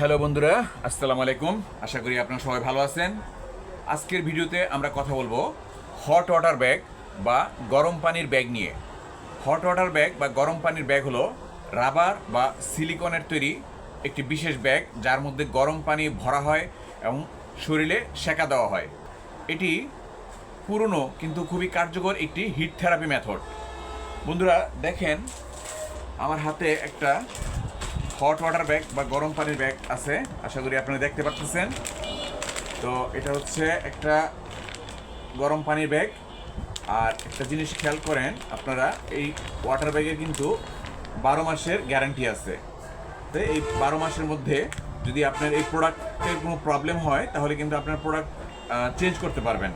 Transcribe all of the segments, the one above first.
Hello বন্ধুরা, আসসালামু আলাইকুম। আশা করি আপনারা সবাই ভালো আছেন। আজকের ভিডিওতে আমরা কথা বলবো হট ওয়াটার ব্যাগ বা গরম পানির ব্যাগ নিয়ে। হট ওয়াটার ব্যাগ বা গরম পানির ব্যাগ হলো রাবার বা সিলিকনের তৈরি একটি বিশেষ ব্যাগ, যার মধ্যে গরম পানি ভরা হয় এবং শরীরে সেকা দেওয়া হয়। এটি পুরনো কিন্তু খুবই কার্যকর একটি হিট থেরাপি মেথড। বন্ধুরা দেখেন, আমার হাতে একটা হট ওয়াটার ব্যাগ বা গরম পানির ব্যাগ আছে, আশা করি আপনারা দেখতে পাচ্ছেন। তো এটা হচ্ছে একটা গরম পানির ব্যাগ। আর একটা জিনিস খেয়াল করেন আপনারা, এই ওয়াটার ব্যাগে কিন্তু 12 মাসের গ্যারান্টি আছে। তো এই 12 মাসের মধ্যে যদি আপনার এই প্রোডাক্টের কোনো প্রবলেম হয়, তাহলে কিন্তু আপনার প্রোডাক্ট চেঞ্জ করতে পারবেন,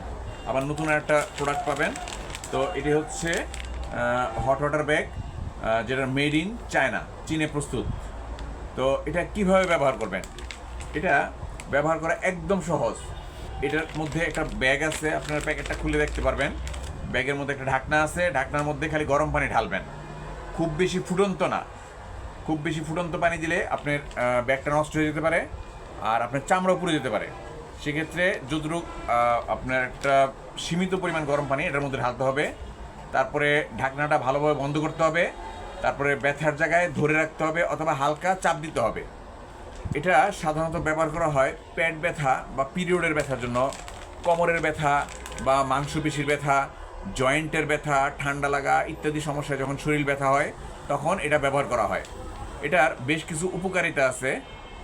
আবার নতুন একটা প্রোডাক্ট পাবেন। তো এটি হচ্ছে হট ওয়াটার ব্যাগ, যেটা মেড ইন চায়না, চীনে প্রস্তুত। তো এটা কিভাবে ব্যবহার করবেন? এটা ব্যবহার করা একদম সহজ। এটার মধ্যে একটা ব্যাগ আছে, আপনার প্যাকেটটা খুলে দেখতে পারবেন। ব্যাগের মধ্যে একটা ঢাকনা আছে, ঢাকনার মধ্যে খালি গরম পানি ঢালবেন। খুব বেশি ফুটন্ত না, খুব বেশি ফুটন্ত পানি দিলে আপনার ব্যাগটা নষ্ট হয়ে যেতে পারে, আর আপনার চামড়াও পুড়ে যেতে পারে। সেক্ষেত্রে যতটুকু আপনার একটা সীমিত পরিমাণ গরম পানি এটার মধ্যে ঢালতে হবে। তারপরে ঢাকনাটা ভালোভাবে বন্ধ করতে হবে। তারপরে ব্যথার জায়গায় ধরে রাখতে হবে অথবা হালকা চাপ দিতে হবে। এটা সাধারণত ব্যবহার করা হয় পেট ব্যথা বা পিরিয়ডের ব্যথার জন্য, কোমরের ব্যথা বা মাংসপেশির ব্যথা, জয়েন্টের ব্যথা, ঠান্ডা লাগা ইত্যাদি সমস্যায় যখন শরীর ব্যথা হয়, তখন এটা ব্যবহার করা হয়। এটার বেশ কিছু উপকারিতা আছে।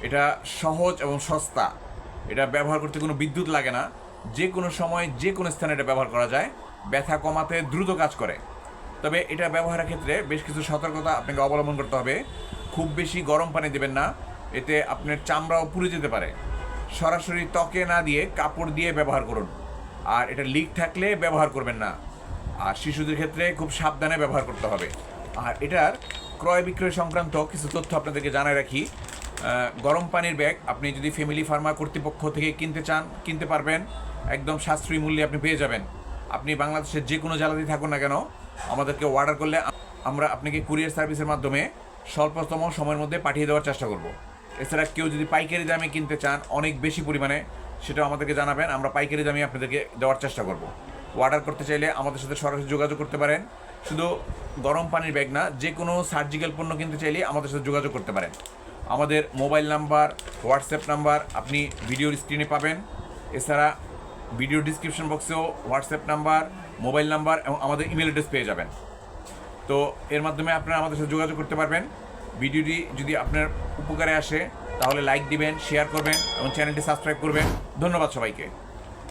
এটা সহজ এবং সস্তা। এটা ব্যবহার করতে কোনো বিদ্যুৎ লাগে না। যে কোনো সময় যে কোনো স্থানে এটা ব্যবহার করা যায়। ব্যথা কমাতে দ্রুত কাজ করে। তবে এটা ব্যবহারের ক্ষেত্রে বেশ কিছু সতর্কতা আপনাকে অবলম্বন করতে হবে। খুব বেশি গরম পানি দেবেন না, এতে আপনার চামড়াও পুড়ে যেতে পারে। সরাসরি ত্বকে না দিয়ে কাপড় দিয়ে ব্যবহার করুন। আর এটা লিক থাকলে ব্যবহার করবেন না। আর শিশুদের ক্ষেত্রে খুব সাবধানে ব্যবহার করতে হবে। আর এটার ক্রয় বিক্রয় সংক্রান্ত কিছু তথ্য আপনাদেরকে জানাই রাখি। গরম পানির ব্যাগ আপনি যদি ফ্যামিলি ফার্মা কর্তৃপক্ষ থেকে কিনতে চান, কিনতে পারবেন। একদম সাশ্রয়ী মূল্যে আপনি পেয়ে যাবেন। আপনি বাংলাদেশের যে কোনো জেলাতেই থাকুন না কেন, আমাদেরকে অর্ডার করলে আমরা আপনাকে কুরিয়ার সার্ভিসের মাধ্যমে স্বল্পতম সময়ের মধ্যে পাঠিয়ে দেওয়ার চেষ্টা করব। এছাড়া কেউ যদি পাইকারি দামে কিনতে চান, অনেক বেশি পরিমাণে, সেটাও আমাদেরকে জানাবেন, আমরা পাইকারি দামে আপনাদেরকে দেওয়ার চেষ্টা করব। অর্ডার করতে চাইলে আমাদের সাথে সরাসরি যোগাযোগ করতে পারেন। শুধু গরম পানির ব্যাগ না, যে কোনো সার্জিক্যাল পণ্য কিনতে চাইলে আমাদের সাথে যোগাযোগ করতে পারেন। আমাদের মোবাইল নাম্বার, হোয়াটসঅ্যাপ নাম্বার আপনি ভিডিওর স্ক্রিনে পাবেন। এছাড়া ভিডিও ডিসক্রিপশন বক্সেও হোয়াটসঅ্যাপ নাম্বার, মোবাইল নাম্বার এবং আমাদের ইমেল অ্যাড্রেস পেয়ে যাবেন। তো এর মাধ্যমে আপনারা আমাদের সাথে যোগাযোগ করতে পারবেন। ভিডিওটি যদি আপনার উপকারে আসে, তাহলে লাইক দিবেন, শেয়ার করবেন এবং চ্যানেলটি সাবস্ক্রাইব করবেন। ধন্যবাদ সবাইকে।